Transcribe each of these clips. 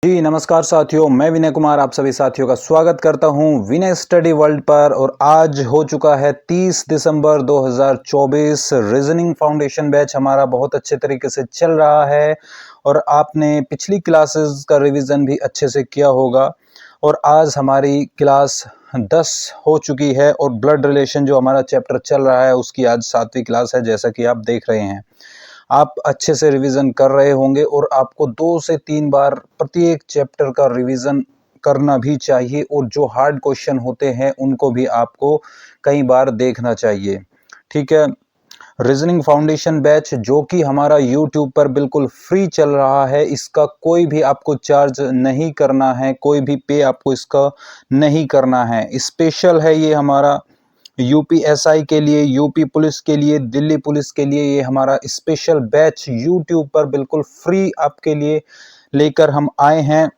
जी नमस्कार साथियों, मैं विनय कुमार आप सभी साथियों का स्वागत करता हूं विनय स्टडी वर्ल्ड पर। और आज हो चुका है 30 दिसंबर 2024। रीजनिंग फाउंडेशन बैच हमारा बहुत अच्छे तरीके से चल रहा है और आपने पिछली क्लासेस का रिवीजन भी अच्छे से किया होगा। और आज हमारी क्लास 10 हो चुकी है और ब्लड रिलेशन जो हमारा चैप्टर चल रहा है उसकी आज 7वीं क्लास है, जैसा कि आप देख रहे हैं। आप अच्छे से रिवीजन कर रहे होंगे और आपको 2 से 3 बार प्रत्येक चैप्टर का रिवीजन करना भी चाहिए और जो हार्ड क्वेश्चन होते हैं उनको भी आपको कई बार देखना चाहिए। ठीक है, रीजनिंग फाउंडेशन बैच जो कि हमारा यूट्यूब पर बिल्कुल फ्री चल रहा है, इसका कोई भी आपको चार्ज नहीं करना है, कोई भी पे आपको इसका नहीं करना है। स्पेशल है ये हमारा यूपीएसआई के लिए, यूपी पुलिस के लिए, दिल्ली पुलिस के लिए ये हमारा स्पेशल बैच यूट्यूब पर बिल्कुल फ्री आपके लिए लेकर हम आए हैं।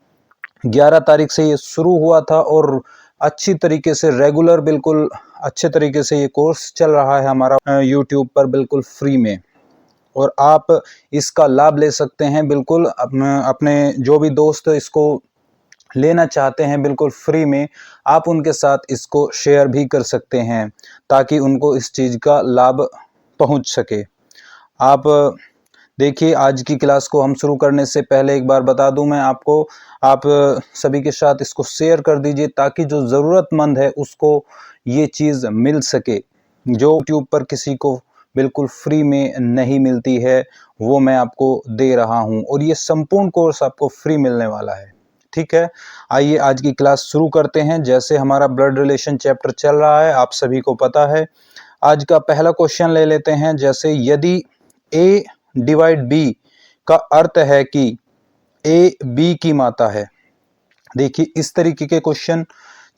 11 तारीख से ये शुरू हुआ था और अच्छी तरीके से रेगुलर बिल्कुल अच्छे तरीके से ये कोर्स चल रहा है हमारा यूट्यूब पर बिल्कुल फ्री में। और आप इसका लाभ ले सकते हैं बिल्कुल अपने जो भी दोस्त इसको लेना चाहते हैं बिल्कुल फ्री में, आप उनके साथ इसको शेयर भी कर सकते हैं ताकि उनको इस चीज़ का लाभ पहुंच सके। आप देखिए, आज की क्लास को हम शुरू करने से पहले एक बार बता दूं मैं आपको, आप सभी के साथ इसको शेयर कर दीजिए ताकि जो ज़रूरतमंद है उसको ये चीज़ मिल सके। जो यूट्यूब पर किसी को बिल्कुल फ्री में नहीं मिलती है वो मैं आपको दे रहा हूं और ये संपूर्ण कोर्स आपको फ्री मिलने वाला है। ठीक है, आइए आज की क्लास शुरू करते हैं। जैसे हमारा ब्लड रिलेशन चैप्टर चल रहा है, आप सभी को पता है। आज का पहला क्वेश्चन ले लेते हैं। जैसे यदि a डिवाइड b का अर्थ है कि a b की माता है। देखिए, इस तरीके के क्वेश्चन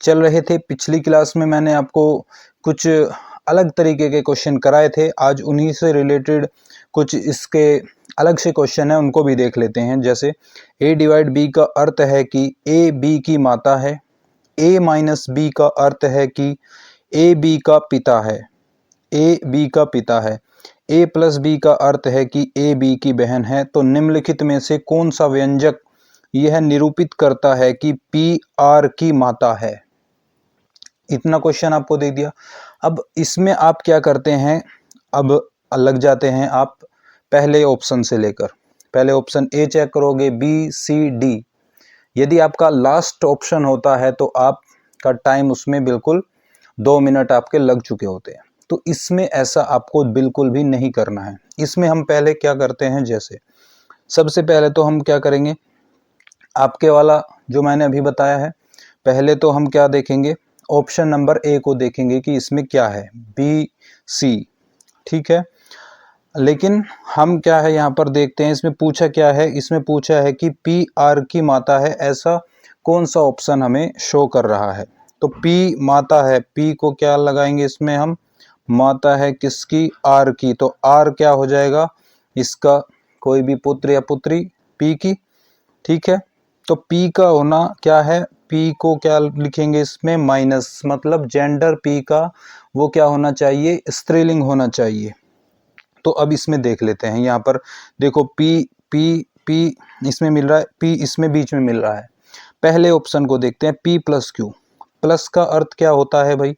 चल रहे थे। पिछली क्लास में मैंने आपको कुछ अलग तरीके के क्वेश्चन कराए थे, आज उन्हीं से रिलेटेड कुछ इसके अलग से क्वेश्चन है, उनको भी देख लेते हैं। जैसे a डिवाइड b का अर्थ है कि a b की माता है। a माइनस b का अर्थ है कि a b का पिता है। a b का पिता है। a प्लस b का अर्थ है कि a b की बहन है। तो निम्नलिखित में से कौन सा व्यंजक यह निरूपित करता है कि p r की माता है। इतना क्वेश्चन आपको दे दिया। अब इसमें आप क्या करते हैं, अब लग जाते हैं आप पहले ऑप्शन से लेकर। पहले ऑप्शन ए चेक करोगे, बी सी डी। यदि आपका लास्ट ऑप्शन होता है तो आपका टाइम उसमें बिल्कुल 2 मिनट आपके लग चुके होते हैं। तो इसमें ऐसा आपको बिल्कुल भी नहीं करना है। इसमें हम पहले क्या करते हैं, जैसे सबसे पहले तो हम क्या करेंगे, आपके वाला जो मैंने अभी बताया है, पहले तो हम क्या देखेंगे, ऑप्शन नंबर ए को देखेंगे कि इसमें क्या है, बी सी। ठीक है, लेकिन हम क्या है यहाँ पर देखते हैं, इसमें पूछा क्या है, इसमें पूछा है कि पी आर की माता है, ऐसा कौन सा ऑप्शन हमें शो कर रहा है। तो पी माता है, पी को क्या लगाएंगे इसमें हम, माता है किसकी, आर की। तो आर क्या हो जाएगा इसका, कोई भी पुत्र या पुत्री पी की। ठीक है, तो पी का होना क्या है, पी को क्या लिखेंगे इसमें, माइनस, मतलब जेंडर पी का वो क्या होना चाहिए, स्त्रीलिंग होना चाहिए। तो अब इसमें देख लेते हैं, यहाँ पर देखो पी पी पी इसमें मिल रहा है, पी इसमें बीच में मिल रहा है। पहले ऑप्शन को देखते हैं, पी प्लस क्यू। प्लस का अर्थ क्या होता है भाई,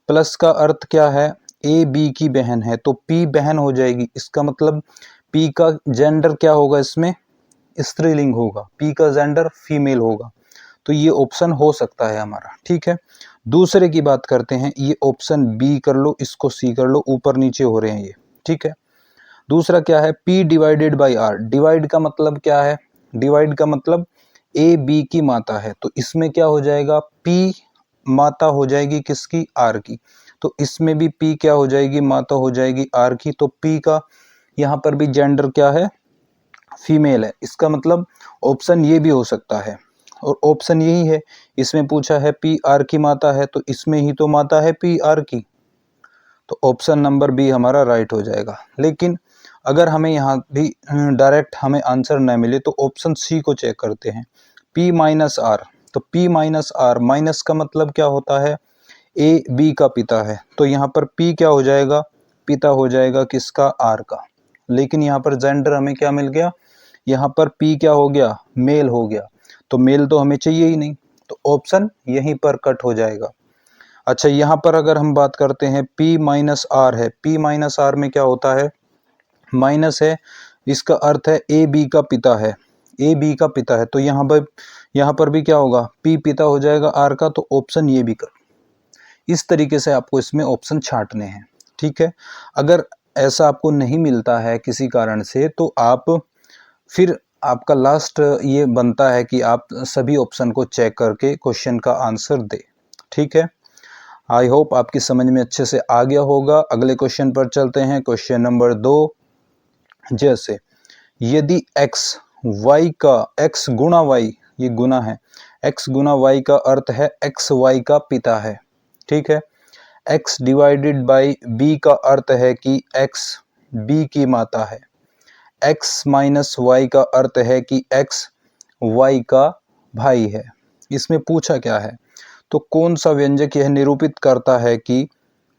प्लस का अर्थ क्या है, ए बी की बहन है तो पी बहन हो जाएगी। इसका मतलब पी का जेंडर क्या होगा इसमें, स्त्रीलिंग होगा, पी का जेंडर फीमेल होगा। तो ये ऑप्शन हो सकता है हमारा। ठीक है, दूसरे की बात करते हैं, ये ऑप्शन बी कर लो, इसको सी कर लो, ऊपर नीचे हो रहे हैं ये। ठीक है, दूसरा क्या है, P divided by R। Divide का मतलब क्या है, डिवाइड का मतलब A B की माता है। तो इसमें क्या हो जाएगा, P माता हो जाएगी किसकी, R की। तो इसमें भी P क्या हो जाएगी, माता हो जाएगी R की। तो P का यहाँ पर भी जेंडर क्या है, फीमेल है। इसका मतलब ऑप्शन ये भी हो सकता है और ऑप्शन यही है। इसमें पूछा है P R की माता है तो इसमें ही तो माता है P R की। तो ऑप्शन नंबर बी हमारा राइट हो जाएगा। लेकिन अगर हमें यहाँ भी डायरेक्ट हमें आंसर न मिले तो ऑप्शन सी को चेक करते हैं, P माइनस आर। तो P माइनस आर, माइनस का मतलब क्या होता है, ए बी का पिता है। तो यहाँ पर P क्या हो जाएगा, पिता हो जाएगा किसका, आर का। लेकिन यहाँ पर जेंडर हमें क्या मिल गया, यहाँ पर P क्या हो गया, मेल हो गया। तो मेल तो हमें चाहिए ही नहीं, तो ऑप्शन यहीं पर कट हो जाएगा। अच्छा, यहाँ पर अगर हम बात करते हैं P माइनस आर है, P माइनस आर में क्या होता है, माइनस है, इसका अर्थ है ए बी का पिता है, ए बी का पिता है, तो यहाँ पर भी क्या होगा, P पिता हो जाएगा आर का, तो ऑप्शन ये भी कर। इस तरीके से आपको इसमें ऑप्शन छांटने हैं, ठीक है। अगर ऐसा आपको नहीं मिलता है किसी कारण से, तो आप फिर आपका लास्ट ये बनता है कि आप सभी ऑप्शन को चेक करके क्वेश्चन का आंसर दे, ठीक है। आई होप आपकी समझ में अच्छे से आ गया होगा। अगले क्वेश्चन पर चलते हैं, क्वेश्चन नंबर 2। जैसे यदि x y का x गुणा y, ये गुना है, x गुना y का अर्थ है x y का पिता है, ठीक है। x डिवाइडेड बाई b का अर्थ है कि x b की माता है। x माइनस y का अर्थ है कि x y का भाई है। इसमें पूछा क्या है, तो कौन सा व्यंजक यह निरूपित करता है कि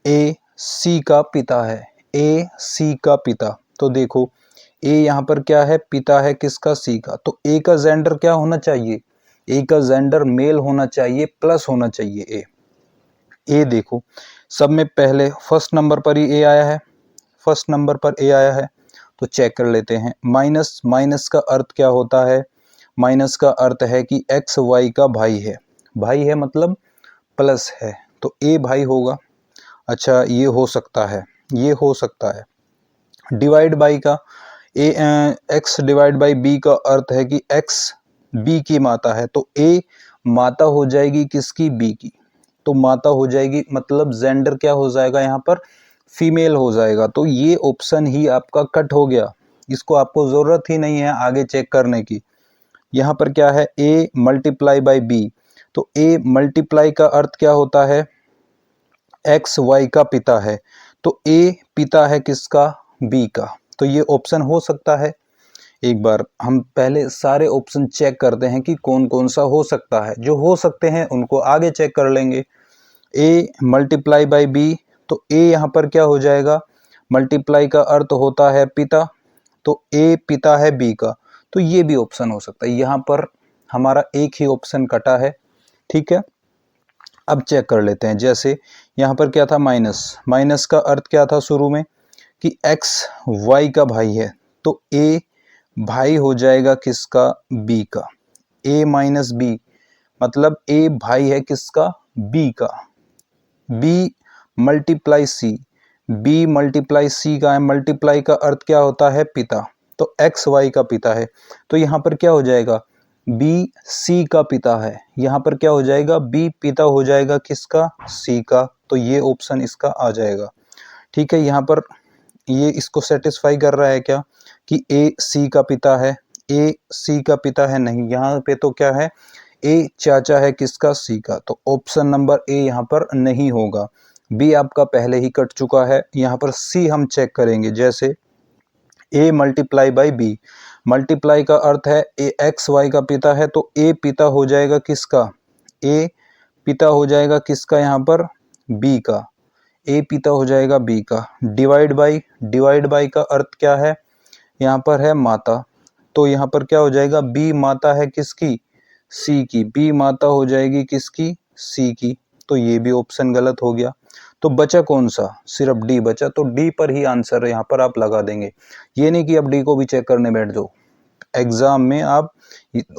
a c का पिता है, a c का पिता। तो देखो a यहाँ पर क्या है, पिता है किसका, c का, तो a का जेंडर क्या होना चाहिए, a का जेंडर मेल होना चाहिए, प्लस होना चाहिए a देखो सब में पहले फर्स्ट नंबर पर ही a आया है, फर्स्ट नंबर पर a आया है, तो चेक कर लेते हैं। माइनस, माइनस का अर्थ क्या होता है, माइनस का अर्थ है कि एक्स वाई का भाई है, भाई है मतलब प्लस है, तो a भाई होगा। अच्छा, ये हो सकता है, ये हो सकता है। डिवाइड बाई का एक्स डिवाइड बाई बी का अर्थ है कि एक्स बी की माता है, तो a माता हो जाएगी किसकी, b की, तो माता हो जाएगी, मतलब जेंडर क्या हो जाएगा यहाँ पर, फीमेल हो जाएगा। तो ये ऑप्शन ही आपका कट हो गया, इसको आपको जरूरत ही नहीं है आगे चेक करने की। यहाँ पर क्या है, a मल्टीप्लाई बाई बी, तो a मल्टीप्लाई का अर्थ क्या होता है, एक्स वाई का पिता है, तो a पिता है किसका, b का, तो ये ऑप्शन हो सकता है। एक बार हम पहले सारे ऑप्शन चेक करते हैं कि कौन कौन सा हो सकता है, जो हो सकते हैं उनको आगे चेक कर लेंगे। a मल्टीप्लाई बाई बी, तो a यहाँ पर क्या हो जाएगा, मल्टीप्लाई का अर्थ होता है पिता, तो a पिता है b का, तो ये भी ऑप्शन हो सकता है। यहाँ पर हमारा एक ही ऑप्शन कटा है, ठीक है। अब चेक कर लेते हैं, जैसे यहाँ पर क्या था, माइनस, माइनस का अर्थ क्या था शुरू में कि x y का भाई है, तो a भाई हो जाएगा किसका, b का, a माइनस b, मतलब a भाई है किसका, b का, b multiply c, b multiply c का है, मल्टीप्लाई का अर्थ क्या होता है, पिता, तो x y का पिता है, तो यहाँ पर क्या हो जाएगा, b c का पिता है, यहाँ पर क्या हो जाएगा, b पिता हो जाएगा किसका, c का, तो ये ऑप्शन इसका आ जाएगा, ठीक है। यहाँ पर ये इसको सेटिस्फाई कर रहा है क्या कि a c का पिता है, a c का पिता है, नहीं, यहाँ पे तो क्या है, a चाचा है किसका, c का, तो ऑप्शन नंबर a यहाँ पर नहीं होगा। b आपका पहले ही कट चुका है, यहाँ पर c हम चेक करेंगे, जैसे a multiply by b, multiply का अर्थ है a एक्स वाई का पिता है, तो a पिता हो जाएगा किसका, a पिता हो जाएगा किसका, यहाँ पर b का, a पिता हो जाएगा b का। डिवाइड बाई, डिवाइड बाई का अर्थ क्या है, यहाँ पर है माता, तो यहाँ पर क्या हो जाएगा, b माता है किसकी, c की, b माता हो जाएगी किसकी, c की, तो ये भी ऑप्शन गलत हो गया। तो बचा कौन सा, सिर्फ डी बचा, तो डी पर ही आंसर यहाँ पर आप लगा देंगे। ये नहीं कि अब डी को भी चेक करने बैठ जाओ, एग्जाम में आप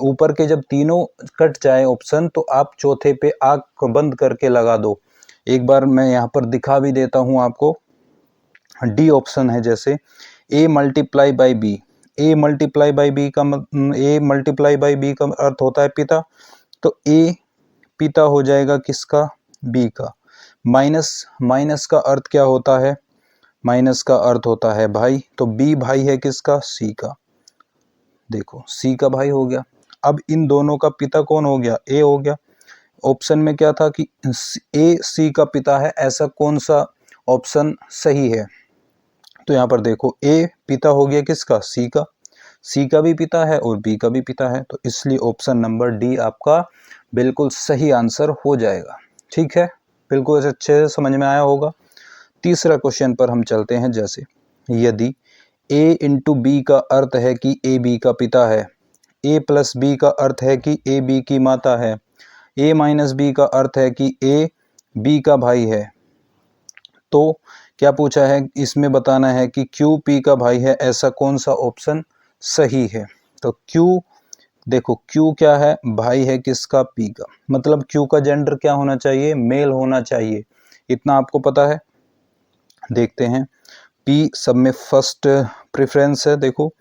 ऊपर के जब तीनों कट जाए ऑप्शन, तो आप चौथे पे आंख बंद करके लगा दो। एक बार मैं यहाँ पर दिखा भी देता हूँ आपको, डी ऑप्शन है, जैसे a multiply by b, a multiply by b का a मल्टीप्लाई बाई बी का अर्थ होता है पिता, तो a पिता हो जाएगा किसका, b का। माइनस, माइनस का अर्थ क्या होता है, माइनस का अर्थ होता है भाई, तो b भाई है किसका, c का, देखो c का भाई हो गया। अब इन दोनों का पिता कौन हो गया, a हो गया। ऑप्शन में क्या था कि a c का पिता है, ऐसा कौन सा ऑप्शन सही है, तो यहाँ पर देखो a पिता हो गया किसका, c का, c का भी पिता है और b का भी पिता है, तो इसलिए ऑप्शन नंबर डी आपका बिल्कुल सही आंसर हो जाएगा, ठीक है। बिल्कुल अच्छे से समझ में आया होगा। तीसरा क्वेश्चन पर हम चलते हैं, जैसे यदि a इंटू बी का अर्थ है कि a b का पिता है, ए प्लस बी का अर्थ है कि ए बी की माता है, ए माइनस बी का अर्थ है कि ए बी का भाई है। तो क्या पूछा है, इसमें बताना है कि क्यू पी का भाई है, ऐसा कौन सा ऑप्शन सही है। तो क्यू, देखो क्यू क्या है, भाई है किसका, पी का, मतलब क्यू का जेंडर क्या होना चाहिए, मेल होना चाहिए, इतना आपको पता है। देखते हैं, पी सब में फर्स्ट प्रेफरेंस है, देखो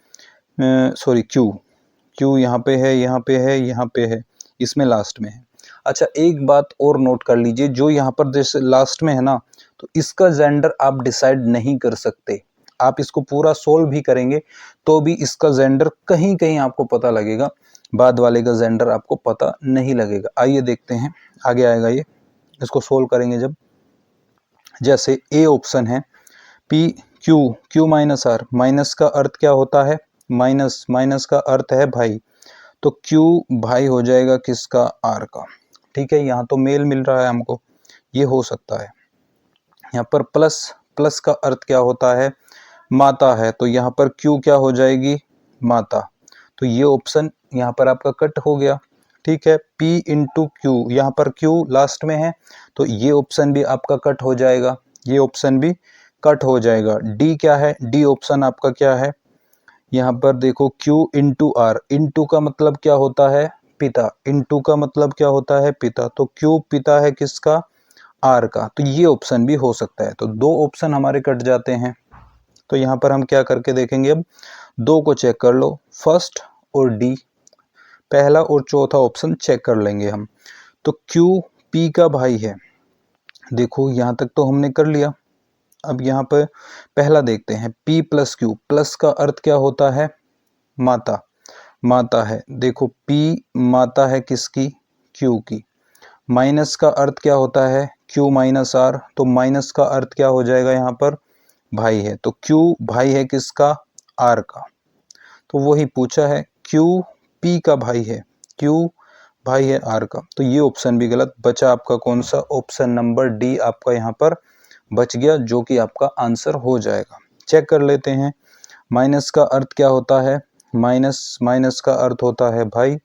सॉरी क्यू यहाँ पे है, यहाँ पे है, यहाँ पे है, इसमें लास्ट में है। अच्छा एक बात और नोट कर लीजिए, जो यहाँ पर जैसे लास्ट में है ना, तो इसका जेंडर आप डिसाइड नहीं कर सकते। आप इसको पूरा सोल्व भी करेंगे तो भी इसका जेंडर कहीं कहीं आपको पता लगेगा, बाद वाले का जेंडर आपको पता नहीं लगेगा। आइए देखते हैं, आगे आएगा ये, इसको सोल्व करेंगे जब। जैसे ए ऑप्शन है P Q, Q minus R, minus का अर्थ क्या होता है, माइनस, माइनस का अर्थ है भाई, तो क्यू भाई हो जाएगा किसका, आर का। ठीक है, यहाँ तो मेल मिल रहा है हमको, ये हो सकता है। यहाँ पर प्लस, प्लस का अर्थ क्या होता है, माता है, तो यहाँ पर क्यू क्या हो जाएगी, माता, तो ये ऑप्शन यहाँ पर आपका कट हो गया। ठीक है, P इंटू क्यू, यहाँ पर Q लास्ट में है, तो ये ऑप्शन भी आपका कट हो जाएगा, ये ऑप्शन भी कट हो जाएगा। D क्या है, D ऑप्शन आपका क्या है, यहाँ पर देखो Q इंटू आर, इंटू का मतलब क्या होता है, पिता, इंटू का मतलब क्या होता है, पिता, तो Q पिता है किसका, आर का, तो ये ऑप्शन भी हो सकता है। तो दो ऑप्शन हमारे कट जाते हैं। तो यहाँ पर हम क्या करके देखेंगे, अब दो को चेक कर लो, फर्स्ट और डी, पहला और चौथा ऑप्शन चेक कर लेंगे हम। तो क्यू पी का भाई है, देखो यहाँ तक तो हमने कर लिया। अब यहाँ पर पहला देखते हैं, पी प्लस क्यू, प्लस का अर्थ क्या होता है, माता, माता है, देखो पी माता है किसकी, क्यू की। माइनस का अर्थ क्या होता है, क्यू माइनस आर, तो माइनस का अर्थ क्या हो जाएगा, यहाँ पर भाई है, तो क्यू भाई है किसका, आर का। तो वही पूछा है, क्यू पी का भाई है, क्यू भाई है आर का, तो ये ऑप्शन भी गलत बचा। आपका कौन सा, ऑप्शन नंबर डी आपका यहाँ पर बच गया, जो कि आपका आंसर हो जाएगा। चेक कर लेते हैं, माइनस का अर्थ क्या होता है, माइनस, माइनस का अर्थ होता है भाई,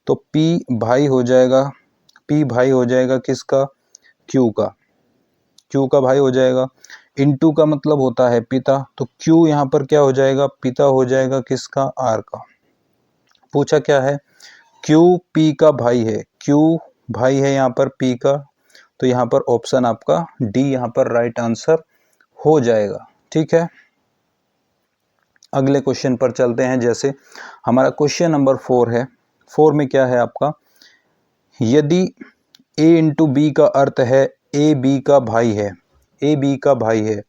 तो पी भाई हो जाएगा, पी भाई हो जाएगा किसका, क्यू का, क्यू का भाई हो जाएगा। इनटू का मतलब होता है पिता, तो क्यू यहाँ पर क्या हो जाएगा, पिता हो जाएगा किसका, आर का। पूछा क्या है, क्यू पी का भाई है, क्यू भाई है यहाँ पर पी का, तो यहाँ पर ऑप्शन आपका डी यहाँ पर राइट आंसर हो जाएगा। ठीक है, अगले क्वेश्चन पर चलते हैं। जैसे हमारा क्वेश्चन नंबर 4 है, 4 में क्या है आपका, यदि ए इंटू बी का अर्थ है ए बी का भाई है, ए बी का भाई है,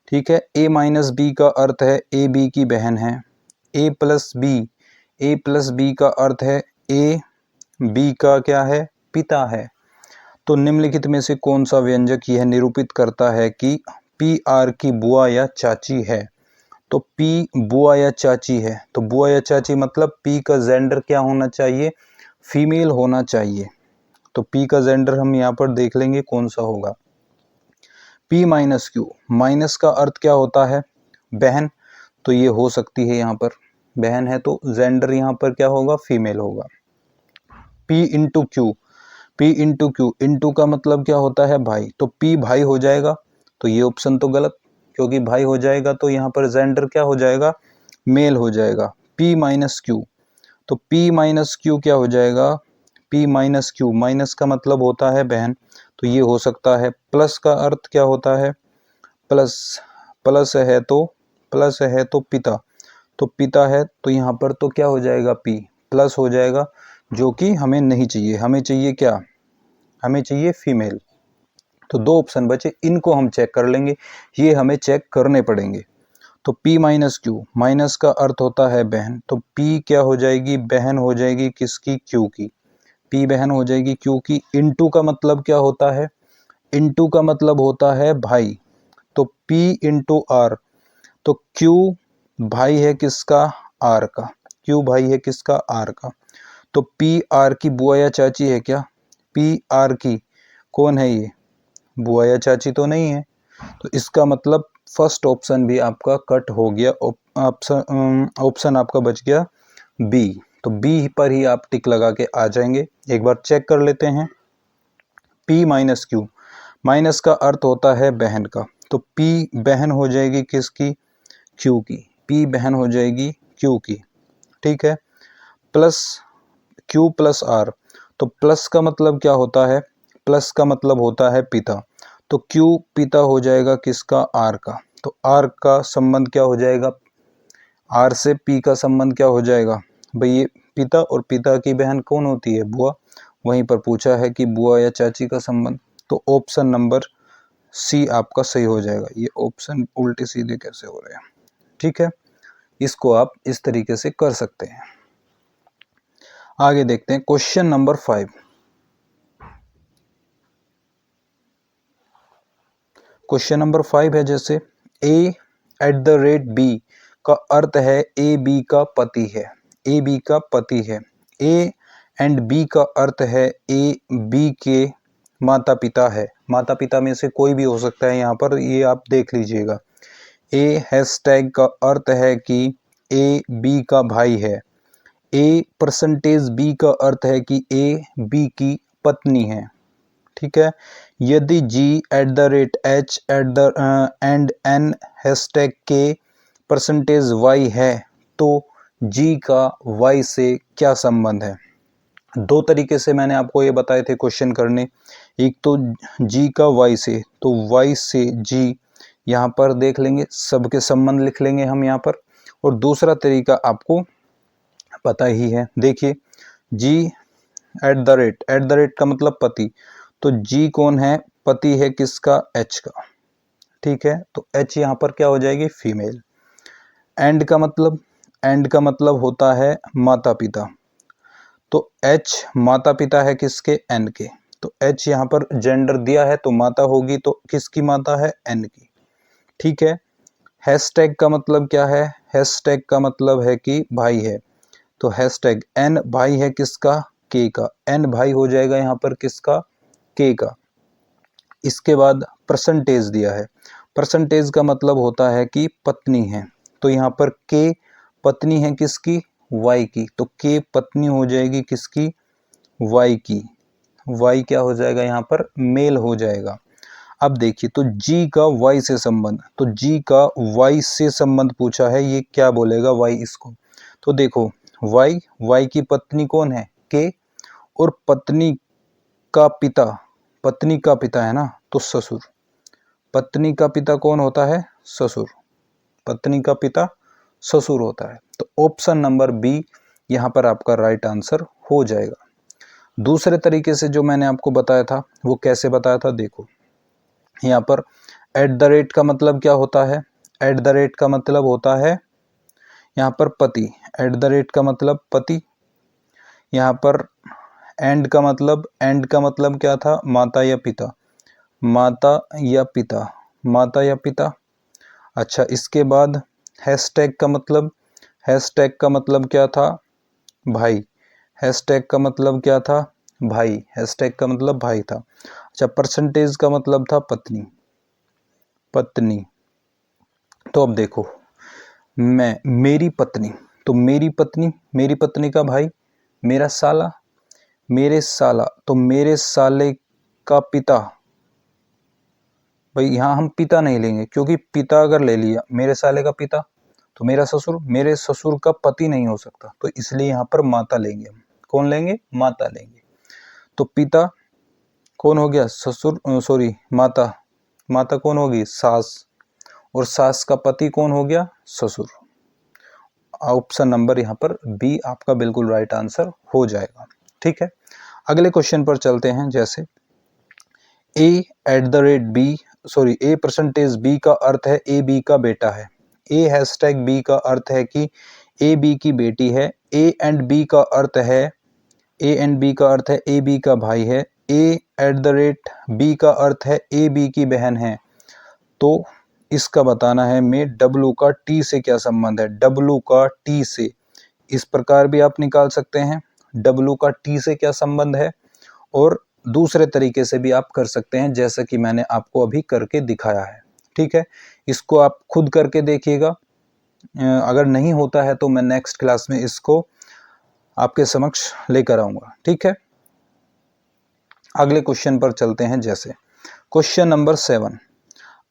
ठीक है, ए माइनस बी का अर्थ है ए बी की बहन है, ए प्लस बी, ए प्लस बी का अर्थ है ए बी का क्या है, पिता है। तो निम्नलिखित में से कौन सा व्यंजक यह निरूपित करता है कि पी आर की बुआ या चाची है। तो पी बुआ या चाची है, तो बुआ या चाची मतलब पी का जेंडर क्या होना चाहिए, फीमेल होना चाहिए। तो पी का जेंडर हम यहाँ पर देख लेंगे कौन सा होगा, P माइनस क्यू, माइनस का अर्थ क्या होता है, बहन, तो ये हो सकती है, यहाँ पर बहन है तो जेंडर यहाँ पर क्या होगा, फीमेल होगा। P into Q, P into Q, into का मतलब क्या होता है भाई, तो P भाई हो जाएगा, तो ये ऑप्शन तो गलत, क्योंकि भाई हो जाएगा तो यहाँ पर जेंडर क्या हो जाएगा, मेल हो जाएगा। P माइनस क्यू, तो P माइनस क्यू क्या हो जाएगा, P माइनस क्यू, माइनस का मतलब होता है बहन, तो ये हो सकता है। प्लस का अर्थ क्या होता है, प्लस, प्लस है तो, प्लस है तो पिता, तो पिता है, तो यहाँ पर तो क्या हो जाएगा, P प्लस हो जाएगा, जो कि हमें नहीं चाहिए, हमें चाहिए क्या, हमें चाहिए फीमेल। तो दो ऑप्शन बचे, इनको हम चेक कर लेंगे, ये हमें चेक करने पड़ेंगे। तो P माइनस क्यू, माइनस का अर्थ होता है बहन, तो P क्या हो जाएगी, बहन हो जाएगी किसकी, क्यू की, P बहन हो जाएगी क्यू की। इनटू का मतलब क्या होता है, इनटू का मतलब होता है भाई, तो P इंटू आर, तो Q भाई है किसका, R का, Q भाई है किसका, R का। तो P R की बुआ या चाची है क्या, P R की कौन है, ये बुआ या चाची तो नहीं है, तो इसका मतलब फर्स्ट ऑप्शन भी आपका कट हो गया, ऑप्शन आपका बच गया बी। तो बी पर ही आप टिक लगा के आ जाएंगे। एक बार चेक कर लेते हैं। P माइनस क्यू, माइनस का अर्थ होता है बहन का, तो P बहन हो जाएगी किसकी? Q की। P बहन हो जाएगी Q की, ठीक है। प्लस Q प्लस R, तो प्लस का मतलब क्या होता है? प्लस का मतलब होता है पिता, तो Q पिता हो जाएगा किसका? R का। तो R का संबंध क्या हो जाएगा? R से P का संबंध क्या हो जाएगा? भाई ये पिता और पिता की बहन कौन होती है? बुआ। वहीं पर पूछा है कि बुआ या चाची का संबंध, तो ऑप्शन नंबर सी आपका सही हो जाएगा। ये ऑप्शन उल्टे सीधे कैसे हो रहे हैं, ठीक है। इसको आप इस तरीके से कर सकते हैं। आगे देखते हैं क्वेश्चन नंबर 5। क्वेश्चन नंबर 5 है जैसे A@B का अर्थ है ए बी का पति है। ए बी का पति है। ए एंड बी का अर्थ है ए बी के माता पिता है। माता पिता में से कोई भी हो सकता है यहाँ पर, ये आप देख लीजिएगा। ए हैशटैग का अर्थ है कि ए बी का भाई है। ए परसेंटेज बी का अर्थ है कि ए बी की पत्नी है, ठीक है। यदि G@H एंड N हैशटैग के परसेंटेज Y है तो G का Y से क्या संबंध है? दो तरीके से मैंने आपको ये बताए थे क्वेश्चन करने। एक तो G का Y से, तो Y से G यहाँ पर देख लेंगे, सबके संबंध लिख लेंगे हम यहाँ पर। और दूसरा तरीका आपको पता ही है, देखिए G@, का मतलब पति, तो G कौन है? पति है किसका? H का, ठीक है। तो H यहाँ पर क्या हो जाएगी? फीमेल। एंड का मतलब होता है माता पिता, तो H माता पिता है किसके? N के। तो H यहाँ पर जेंडर दिया है तो माता होगी, तो किसकी माता है? N की, ठीक है। हैशटैग का मतलब क्या है? हैशटैग का मतलब है कि भाई है, तो हैशटैग N भाई है किसका? K का। N भाई हो जाएगा यहाँ पर किसका? K का। इसके बाद परसेंटेज दिया है। परसेंटेज का मतलब होता है कि पत्नी है, तो यहाँ पर K पत्नी है किसकी? Y की, तो K पत्नी हो जाएगी किसकी? Y की। Y क्या हो जाएगा यहाँ पर? मेल हो जाएगा। अब देखिए, तो G का Y से संबंध, तो G का Y से संबंध पूछा है, ये क्या बोलेगा? Y इसको। तो देखो Y की पत्नी कौन है? K, और पत्नी का पिता है ना, तो ससुर। पत्नी का पिता कौन होता है? ससुर। पत्नी का पिता ससुर होता है, तो ऑप्शन नंबर बी यहाँ पर आपका राइट आंसर हो जाएगा। दूसरे तरीके से जो मैंने आपको बताया था वो कैसे बताया था, देखो यहाँ पर @ का मतलब क्या होता है? @ का मतलब होता है यहाँ पर पति। @ का मतलब पति। यहाँ पर एंड का मतलब क्या था? माता या पिता। माता या पिता। अच्छा, इसके बाद हैशटैग का मतलब क्या था? भाई। हैशटैग का मतलब क्या था? भाई। हैशटैग का मतलब भाई था। अच्छा, परसेंटेज का मतलब था पत्नी। तो अब देखो, मेरी पत्नी, तो मेरी पत्नी का भाई, मेरा साला, तो मेरे साले का पिता। भाई यहाँ हम पिता नहीं लेंगे, क्योंकि पिता अगर ले लिया, मेरे साले का पिता, तो मेरा ससुर, मेरे ससुर का पति नहीं हो सकता, तो इसलिए यहाँ पर माता लेंगे हम। कौन लेंगे? माता लेंगे। तो पिता कौन हो गया? ससुर, सॉरी माता। माता कौन होगी? सास। और सास का पति कौन हो गया? ससुर। ऑप्शन नंबर यहाँ पर बी आपका बिल्कुल राइट आंसर हो जाएगा, ठीक है। अगले क्वेश्चन पर चलते हैं। जैसे A परसेंटेज B का अर्थ है ए बी का बेटा है। A हैशटैग B का अर्थ है कि ए बी की बेटी है। A एंड B का अर्थ है ए बी का भाई है। A@B का अर्थ है ए बी की बहन है। तो इसका बताना है मैं W का T से क्या संबंध है। W का T से इस प्रकार भी आप निकाल सकते हैं, W का T से क्या संबंध है, और दूसरे तरीके से भी आप कर सकते हैं, जैसा कि मैंने आपको अभी करके दिखाया है, ठीक है। इसको आप खुद करके देखिएगा। अगर नहीं होता है तो मैं नेक्स्ट क्लास में इसको आपके समक्ष लेकर आऊंगा। ठीक है, अगले क्वेश्चन पर चलते हैं। जैसे क्वेश्चन नंबर 7,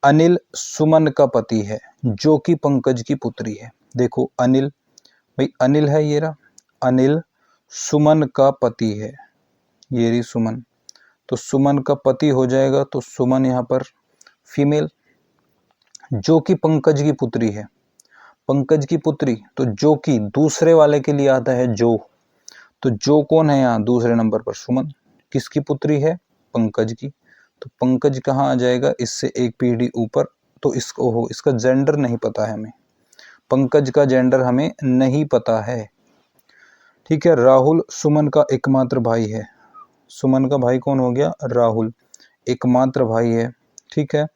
अनिल सुमन का पति है जो कि पंकज की पुत्री है। देखो अनिल, भाई अनिल है ये रहा, अनिल सुमन का पति है, ये रही सुमन, तो सुमन का पति हो जाएगा, तो सुमन यहाँ पर फीमेल, जो कि पंकज की पुत्री है, पंकज की पुत्री, तो जो कि दूसरे वाले के लिए आता है जो, तो जो कौन है यहाँ दूसरे नंबर पर, सुमन, किसकी पुत्री है, पंकज की, तो पंकज कहाँ आ जाएगा, इससे एक पीढ़ी ऊपर, तो इसको इसका जेंडर नहीं पता है हमें, पंकज का जेंडर हमें नहीं पता है। ठीक है, राहुल सुमन का एकमात्र भाई है, सुमन का भाई कौन हो गया, राहुल, एकमात्र भाई है। ठीक है,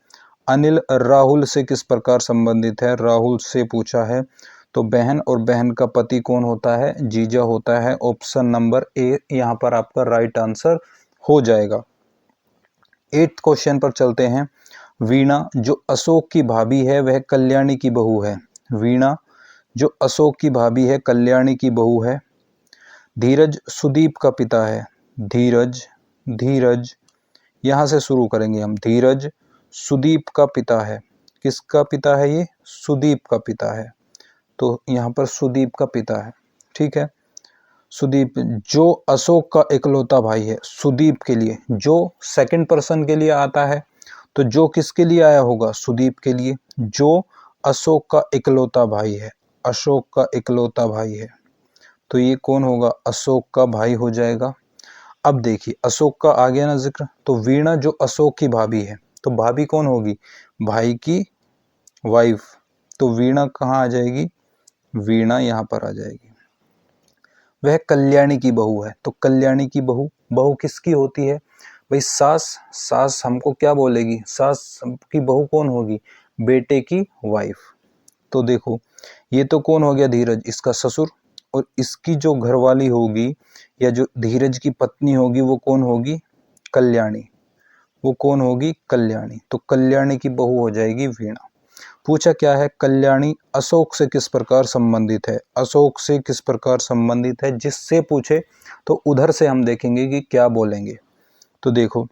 अनिल राहुल से किस प्रकार संबंधित है, राहुल से पूछा है, तो बहन, और बहन का पति कौन होता है, जीजा होता है। ऑप्शन नंबर ए यहाँ पर आपका राइट आंसर हो जाएगा। 8th क्वेश्चन पर चलते हैं। वीणा जो अशोक की भाभी है वह कल्याणी की बहू है, वीणा जो अशोक की भाभी है कल्याणी की बहू है। धीरज सुदीप का पिता है, धीरज, धीरज यहाँ से शुरू करेंगे हम, धीरज सुदीप का पिता है, किसका पिता है ये, सुदीप का पिता है, तो यहाँ पर सुदीप का पिता है। ठीक है, सुदीप जो अशोक का इकलौता भाई है, सुदीप के लिए, जो सेकंड पर्सन के लिए आता है, तो जो किसके लिए आया होगा, सुदीप के लिए, जो अशोक का इकलौता भाई है, अशोक का इकलौता भाई है, तो ये कौन होगा, अशोक का भाई हो जाएगा। अब देखिए अशोक का आ गया ना जिक्र, तो वीणा जो अशोक की भाभी है, तो भाभी कौन होगी, भाई की वाइफ, तो वीणा कहाँ आ जाएगी, वीणा यहाँ पर आ जाएगी। वह कल्याणी की बहू है, तो कल्याणी की बहू, बहू किसकी होती है भाई, सास, सास हमको क्या बोलेगी, सास की बहू कौन होगी, बेटे की वाइफ। तो देखो ये तो कौन हो गया, धीरज, इसका ससुर, और इसकी जो घरवाली होगी या जो धीरज की पत्नी होगी वो कौन होगी, कल्याणी, वो कौन होगी, कल्याणी, तो कल्याणी की बहू हो जाएगी वीणा। पूछा क्या है, कल्याणी अशोक से किस प्रकार संबंधित है, अशोक से किस प्रकार संबंधित है, जिससे पूछे तो उधर से हम देखेंगे कि क्या बोलेंगे। तो देखो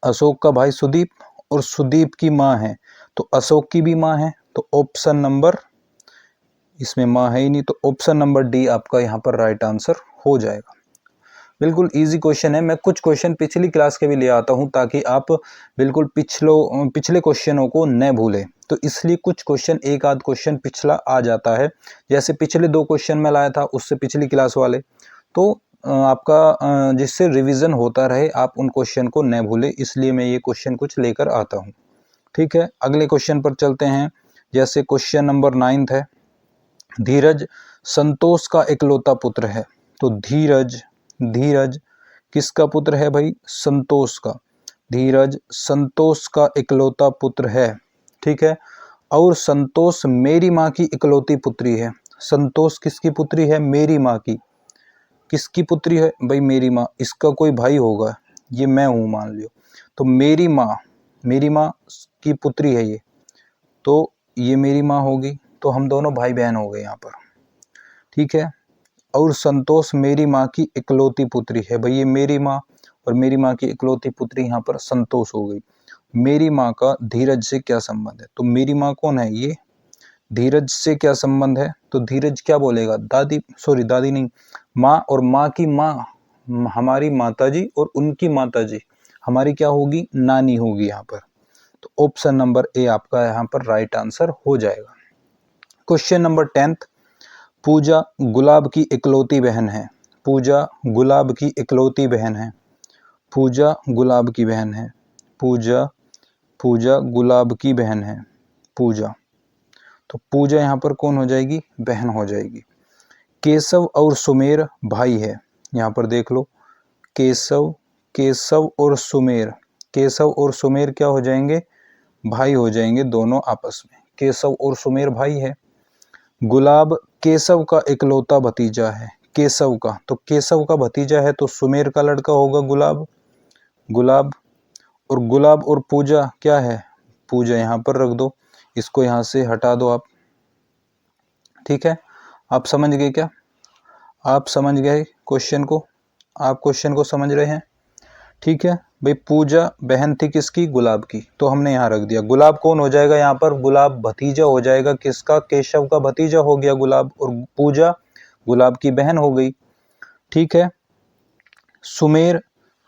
अशोक का भाई सुदीप, और सुदीप की माँ है, तो अशोक की भी माँ है, तो ऑप्शन नंबर, इसमें माँ है ही नहीं, तो ऑप्शन नंबर डी आपका यहाँ पर राइट आंसर हो जाएगा। बिल्कुल इजी क्वेश्चन है, मैं कुछ क्वेश्चन पिछली क्लास के भी ले आता हूँ ताकि आप बिल्कुल पिछले क्वेश्चनों को न भूलें, तो इसलिए कुछ क्वेश्चन, एक आध क्वेश्चन पिछला आ जाता है, जैसे पिछले 2 क्वेश्चन मैं लाया था उससे पिछली क्लास वाले, तो आपका जिससे रिवीजन होता रहे, आप उन क्वेश्चन को न भूलें, इसलिए मैं ये क्वेश्चन कुछ लेकर आता हूँ। ठीक है, अगले क्वेश्चन पर चलते हैं। जैसे क्वेश्चन नंबर 9 है, धीरज संतोष का इकलौता पुत्र है, तो धीरज, धीरज किसका पुत्र है भाई, संतोष का, धीरज संतोष का इकलौता पुत्र है। ठीक है, और संतोष मेरी माँ की इकलौती पुत्री है, संतोष किसकी पुत्री है, मेरी माँ की, किसकी पुत्री है भाई, मेरी माँ, इसका कोई भाई होगा, ये मैं हूँ मान लियो, तो मेरी माँ, मेरी माँ की पुत्री है ये, तो ये मेरी माँ होगी, तो हम दोनों भाई बहन हो गए यहाँ पर। ठीक है, और संतोष मेरी माँ की इकलौती पुत्री है, भाई ये मेरी माँ और मेरी माँ की इकलौती पुत्री यहाँ पर संतोष हो गई। मेरी माँ का धीरज से क्या संबंध है, तो मेरी माँ कौन है, ये धीरज से क्या संबंध है, तो धीरज क्या बोलेगा, दादी, सॉरी दादी नहीं, माँ, और माँ की माँ हमारी माताजी, और उनकी माताजी हमारी क्या होगी, नानी होगी यहाँ पर, तो ऑप्शन नंबर ए आपका यहाँ पर राइट आंसर हो जाएगा। क्वेश्चन नंबर 10, पूजा गुलाब की इकलौती बहन है, पूजा गुलाब की इकलौती बहन है, पूजा गुलाब की बहन है, पूजा, पूजा गुलाब की बहन है, पूजा, तो पूजा यहाँ पर कौन हो जाएगी, बहन हो जाएगी। केशव और सुमेर भाई है, यहाँ पर देख लो, केशव, केशव और सुमेर, केशव और सुमेर क्या हो जाएंगे, भाई हो जाएंगे दोनों आपस में, केशव और सुमेर भाई है। गुलाब केशव का इकलौता भतीजा है, केशव का, तो केशव का भतीजा है, तो सुमेर का लड़का होगा गुलाब, गुलाब, और गुलाब और पूजा क्या है, पूजा यहाँ पर रख दो, इसको यहाँ से हटा दो आप। ठीक है, आप समझ गए क्या, आप समझ गए क्वेश्चन को? आप क्वेश्चन को समझ रहे हैं? ठीक है भाई, पूजा बहन थी किसकी? गुलाब की, तो हमने यहाँ रख दिया। गुलाब कौन हो जाएगा यहाँ पर? गुलाब भतीजा हो जाएगा किसका? केशव का भतीजा हो गया गुलाब, और पूजा गुलाब की बहन हो गई। ठीक है। सुमेर,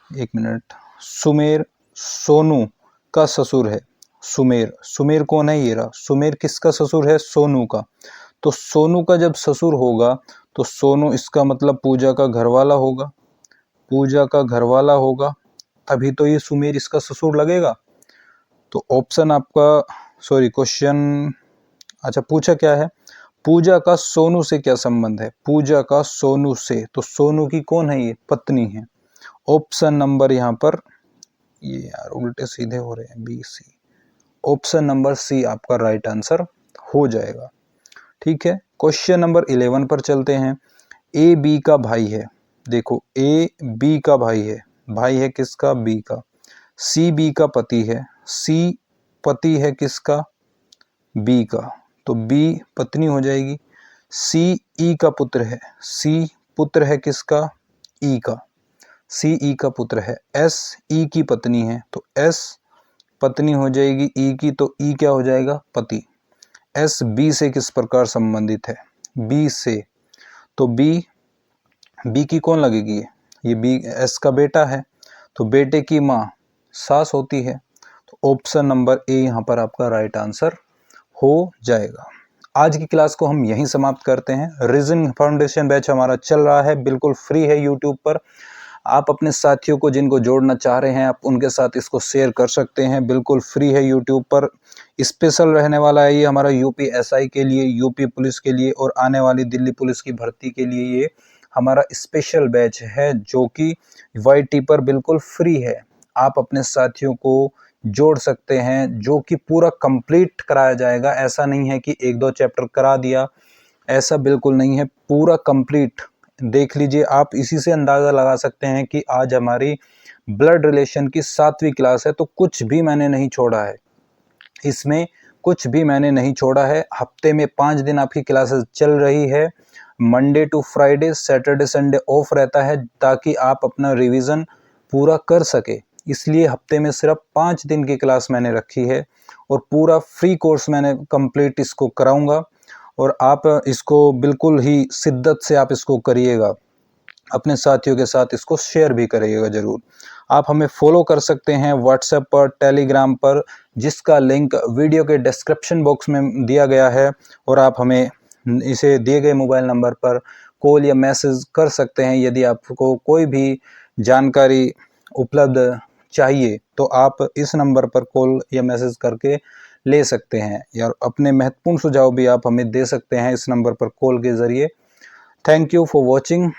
एक मिनट, सुमेर सोनू का ससुर है। सुमेर, सुमेर कौन है? ये रहा। सुमेर किसका ससुर है? सोनू का। तो सोनू का जब ससुर होगा तो सोनू इसका मतलब पूजा का घरवाला होगा, पूजा का घरवाला होगा, तभी तो ये सुमेर इसका ससुर लगेगा। तो ऑप्शन आपका, सॉरी क्वेश्चन, अच्छा पूछा क्या है? पूजा का सोनू से क्या संबंध है? पूजा का सोनू से, तो सोनू की कौन है? ये पत्नी है। ऑप्शन नंबर यहाँ पर, ये यार उल्टे सीधे हो रहे हैं, B C, option number C आपका राइट आंसर हो जाएगा। ठीक है। क्वेश्चन नंबर 11 पर चलते हैं। ए बी का भाई है। देखो, ए बी का भाई है। भाई है किसका? बी का। सी बी का पति है। सी पति है किसका? बी का, तो बी पत्नी हो जाएगी। सी ई का पुत्र है। सी पुत्र है किसका? ई का। सी ई का पुत्र है। एस ई की पत्नी है, तो एस पत्नी हो जाएगी ई की, तो ई क्या हो जाएगा? पति। एस बी से किस प्रकार संबंधित है? बी से, तो बी, बी की कौन लगेगी? ये बी एस का बेटा है, तो बेटे की माँ सास होती है। तो ऑप्शन नंबर ए यहाँ पर आपका राइट आंसर हो जाएगा। आज की क्लास को हम यहीं समाप्त करते हैं। रीजनिंग फाउंडेशन बैच हमारा चल रहा है, बिल्कुल फ्री है यूट्यूब पर। आप अपने साथियों को जिनको जोड़ना चाह रहे हैं, आप उनके साथ इसको शेयर कर सकते हैं, बिल्कुल फ्री है यूट्यूब पर। स्पेशल रहने वाला है ये हमारा यूपी एसआई के लिए, यूपी पुलिस के लिए, और आने वाली दिल्ली पुलिस की भर्ती के लिए ये हमारा स्पेशल बैच है, जो कि YT पर बिल्कुल फ्री है। आप अपने साथियों को जोड़ सकते हैं, जो कि पूरा कंप्लीट कराया जाएगा। ऐसा नहीं है कि 1-2 चैप्टर करा दिया, ऐसा बिल्कुल नहीं है, पूरा कंप्लीट। देख लीजिए आप, इसी से अंदाज़ा लगा सकते हैं कि आज हमारी ब्लड रिलेशन की 7वीं क्लास है, तो कुछ भी मैंने नहीं छोड़ा है इसमें, कुछ भी मैंने नहीं छोड़ा है। हफ्ते में 5 दिन आपकी क्लासेस चल रही है, Monday to Friday, Saturday Sunday off रहता है, ताकि आप अपना रिवीजन पूरा कर सके। इसलिए हफ्ते में सिर्फ 5 दिन की क्लास मैंने रखी है, और पूरा फ्री कोर्स मैंने कंप्लीट इसको कराऊंगा, और आप इसको बिल्कुल ही शिद्दत से आप इसको करिएगा, अपने साथियों के साथ इसको शेयर भी करिएगा ज़रूर। आप हमें फॉलो कर सकते हैं व्हाट्सएप पर, टेलीग्राम पर, जिसका लिंक वीडियो के डिस्क्रिप्शन बॉक्स में दिया गया है, और आप हमें इसे दिए गए मोबाइल नंबर पर कॉल या मैसेज कर सकते हैं। यदि आपको कोई भी जानकारी उपलब्ध चाहिए, तो आप इस नंबर पर कॉल या मैसेज करके ले सकते हैं, या अपने महत्वपूर्ण सुझाव भी आप हमें दे सकते हैं इस नंबर पर कॉल के ज़रिए। Thank you for watching.